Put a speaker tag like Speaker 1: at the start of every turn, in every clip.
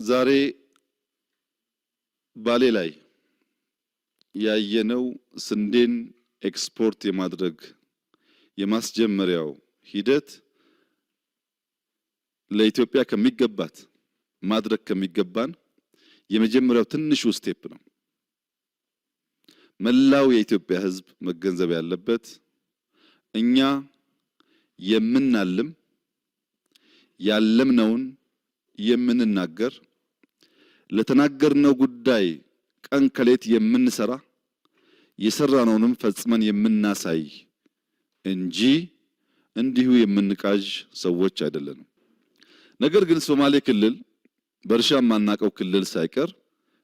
Speaker 1: ዛሬ ባሌ ላይ ያየነው ስንዴን ኤክስፖርት የማድረግ የማስጀመሪያው ሂደት ለኢትዮጵያ ከሚገባት ማድረግ ከሚገባን የመጀመሪያው ትንሹ ስቴፕ ነው። መላው የኢትዮጵያ ሕዝብ መገንዘብ ያለበት እኛ የምናልም ያለምነውን የምንናገር ለተናገርነው ጉዳይ ቀን ከሌት የምንሰራ የሰራነውንም ፈጽመን የምናሳይ እንጂ እንዲሁ የምንቃዥ ሰዎች አይደለንም። ነገር ግን ሶማሌ ክልል በእርሻ ማናቀው ክልል ሳይቀር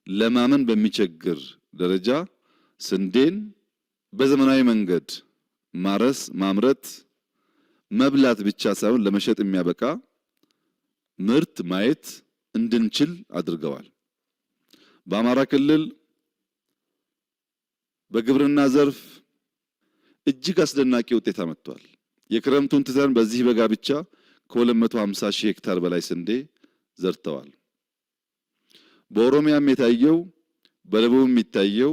Speaker 1: ለማመን በሚቸግር ደረጃ ስንዴን በዘመናዊ መንገድ ማረስ ማምረት መብላት ብቻ ሳይሆን ለመሸጥ የሚያበቃ ምርት ማየት እንድንችል አድርገዋል። በአማራ ክልል በግብርና ዘርፍ እጅግ አስደናቂ ውጤት አመጥቷል። የክረምቱን ትተን በዚህ በጋ ብቻ ከ250 ሺህ ሄክታር በላይ ስንዴ ዘርተዋል። በኦሮሚያም የታየው በደቡብም የሚታየው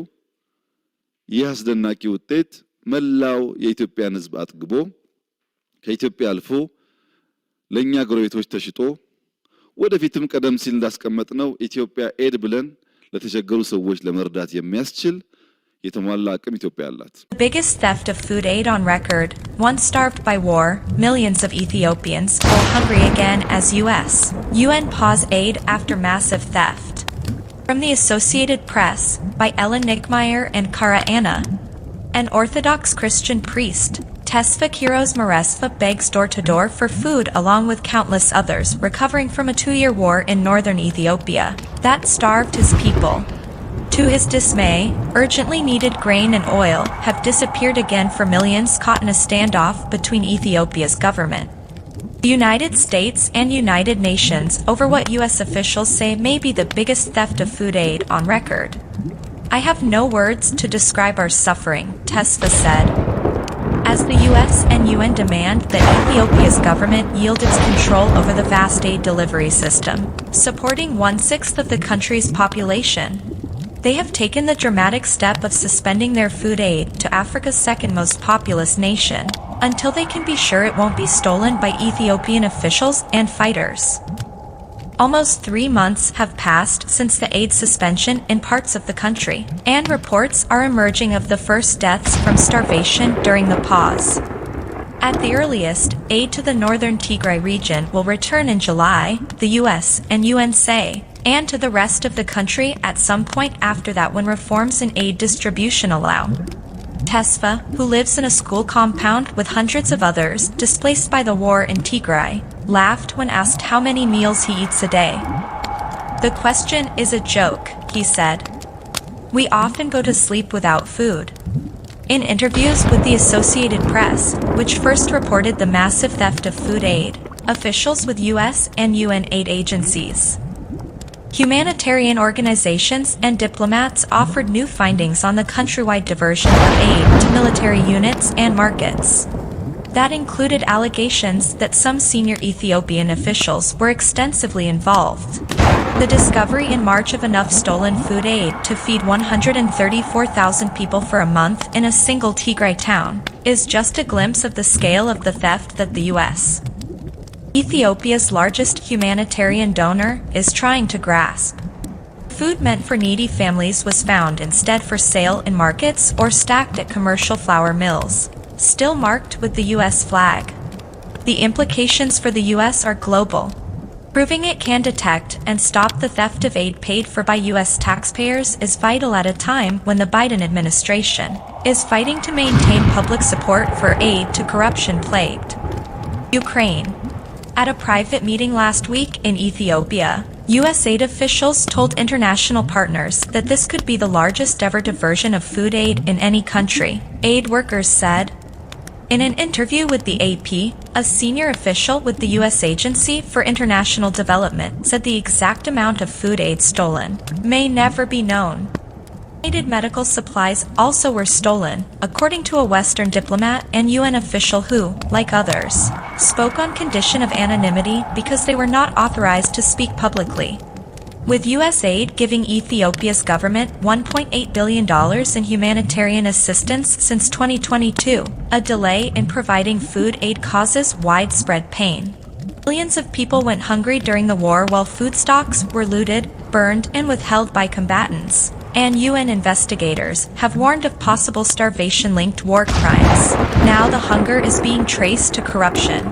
Speaker 1: ይህ አስደናቂ ውጤት መላው የኢትዮጵያን ሕዝብ አጥግቦ ከኢትዮጵያ አልፎ ለኛ ጎረቤቶች ተሽጦ ወደፊትም ቀደም ሲል እንዳስቀመጥነው ኢትዮጵያ ኤድ ብለን ለተቸገሩ ሰዎች ለመርዳት የሚያስችል የተሟላ አቅም ኢትዮጵያ አላት።
Speaker 2: The biggest theft of food aid on record. Once starved by war, millions of Ethiopians go hungry again as UN pause aid after massive theft. From the Associated Press, by Ellen Nickmeyer and Kara Anna, an Orthodox Christian priest, Tesfa Kiros Meresfa begs door-to-door for food along with countless others recovering from a 2-year war in northern Ethiopia that starved his people. To his dismay, urgently needed grain and oil have disappeared again for millions caught in a standoff between Ethiopia's government, the United States and United Nations over what US officials say may be the biggest theft of food aid on record. I have no words to describe our suffering, Tesfa said. As the US and UN demand that Ethiopia's government yield its control over the vast aid delivery system, supporting 1/6 of the country's population, they have taken the dramatic step of suspending their food aid to Africa's second most populous nation, until they can be sure it won't be stolen by Ethiopian officials and fighters. Almost 3 months have passed since the aid suspension in parts of the country, and reports are emerging of the first deaths from starvation during the pause. At the earliest, aid to the northern Tigray region will return in July, the US and UN say, and to the rest of the country at some point after that when reforms in aid distribution allow. Tesfa, who lives in a school compound with hundreds of others displaced by the war in Tigray, laughed when asked how many meals he eats a day. The question is a joke, he said. We often go to sleep without food. In interviews with the Associated Press, which first reported the massive theft of food aid, officials with US and UN aid agencies, humanitarian organizations and diplomats offered new findings on the countrywide diversion of aid to military units and markets. That included allegations that some senior Ethiopian officials were extensively involved. The discovery in March of enough stolen food aid to feed 134,000 people for a month in a single Tigray town is just a glimpse of the scale of the theft that the US, Ethiopia's largest humanitarian donor, is trying to grasp. Food meant for needy families was found instead for sale in markets or stacked at commercial flour mills, still marked with the US flag. The implications for the US are global. Proving it can detect and stop the theft of aid paid for by US taxpayers is vital at a time when the Biden administration is fighting to maintain public support for aid to corruption-plagued Ukraine. At a private meeting last week in Ethiopia, US aid officials told international partners that this could be the largest ever diversion of food aid in any country, aid workers said. In an interview with the AP, a senior official with the US Agency for International Development said the exact amount of food aid stolen may never be known. Donated medical supplies also were stolen, according to a Western diplomat and UN official who, like others, spoke on condition of anonymity because they were not authorized to speak publicly. with US aid giving Ethiopia's government $1.8 billion in humanitarian assistance since 2022. A delay in providing food aid causes widespread pain. Millions of people went hungry during the war while food stocks were looted, burned, and withheld by combatants. And UN investigators have warned of possible starvation-linked war crimes. Now the hunger is being traced to corruption.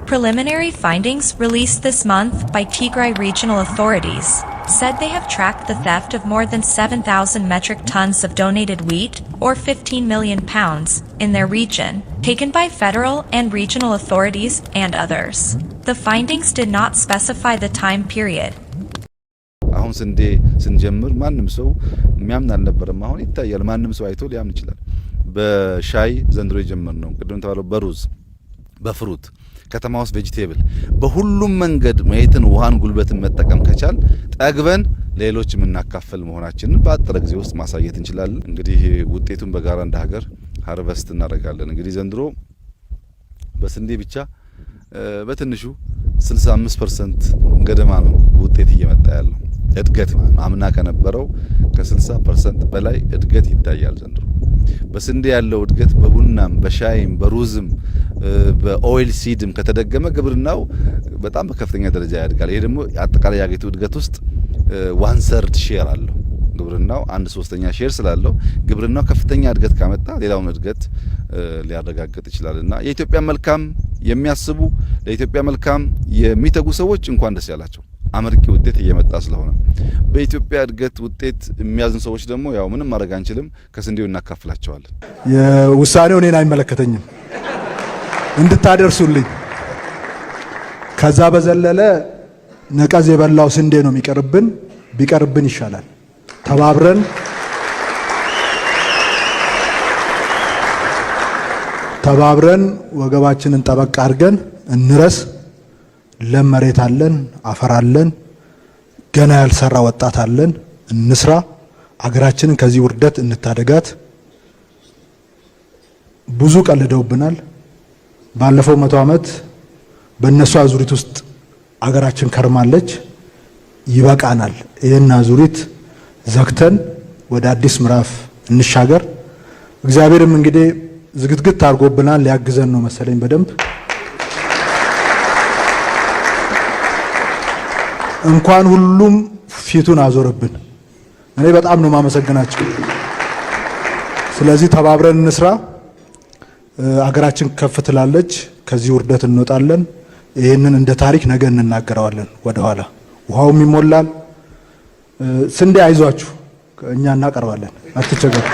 Speaker 2: Preliminary findings released this month by Tigray regional authorities said they have tracked the theft of more than 7,000 metric tons of donated wheat, or 15 million pounds, in their region, taken by federal and regional authorities and others. The findings did not specify the time period.
Speaker 1: አሁን ስንዴ ስንጀምር ማንም ሰው የሚያምን አልነበረም። አሁን ይታያል። ማንም ሰው አይቶ ሊያምን ይችላል። በሻይ ዘንድሮ የጀመርነው ቅድም ተባለው በሩዝ በፍሩት ከተማ ውስጥ ቬጂቴብል በሁሉም መንገድ መይተን ውሃን ጉልበትን መጠቀም ከቻል ጠግበን ሌሎች የምናካፈል መሆናችንን በአጠረ ጊዜ ውስጥ ማሳየት እንችላለን። እንግዲህ ውጤቱን በጋራ እንደ ሀገር ሃርቨስት እናደርጋለን። እንግዲህ ዘንድሮ በስንዴ ብቻ በትንሹ 65% ገደማ ነው ውጤት እየመጣ ያለው እድገት ማለት ነው። አምና ከነበረው ከ60% በላይ እድገት ይታያል ዘንድሮ። በስንዴ ያለው እድገት በቡናም በሻይም በሩዝም በኦይል ሲድም ከተደገመ ግብርናው በጣም በከፍተኛ ደረጃ ያድጋል። ይሄ ደግሞ አጠቃላይ ያገቱ እድገት ውስጥ 1/3 ሼር አለው። ግብርናው 1/3 ሼር ስላለው ግብርናው ከፍተኛ እድገት ካመጣ ሌላውን እድገት ሊያረጋግጥ ይችላልና የኢትዮጵያ መልካም የሚያስቡ ለኢትዮጵያ መልካም የሚተጉ ሰዎች እንኳን ደስ ያላቸው። አመርቂ ውጤት እየመጣ ስለሆነ በኢትዮጵያ እድገት ውጤት የሚያዝን ሰዎች ደግሞ ያው ምንም ማድረግ አንችልም፣ ከስንዴው እናካፍላቸዋለን።
Speaker 3: የውሳኔው እኔን አይመለከተኝም እንድታደርሱልኝ። ከዛ በዘለለ ነቀዝ የበላው ስንዴ ነው የሚቀርብን፣ ቢቀርብን ይሻላል። ተባብረን ወገባችንን ጠበቅ አድርገን እንረስ። ለም መሬት አለን፣ አፈር አለን፣ ገና ያልሰራ ወጣት አለን። እንስራ፣ አገራችንን ከዚህ ውርደት እንታደጋት። ብዙ ቀልደውብናል። ባለፈው 100 ዓመት በእነሱ አዙሪት ውስጥ አገራችን ከርማለች። ይበቃናል። ይሄን አዙሪት ዘግተን ወደ አዲስ ምዕራፍ እንሻገር። እግዚአብሔርም እንግዲህ ዝግትግት አድርጎብናል፣ ሊያግዘን ነው መሰለኝ በደንብ። እንኳን ሁሉም ፊቱን አዞረብን። እኔ በጣም ነው ማመሰግናችሁ። ስለዚህ ተባብረን እንስራ። አገራችን ከፍ ትላለች፣ ከዚህ ውርደት እንወጣለን። ይሄንን እንደ ታሪክ ነገ እንናገረዋለን። ወደ ኋላ ውሃውም ይሞላል። ስንዴ አይዟችሁ፣ እኛ እናቀርባለን፣ አትቸገሩ።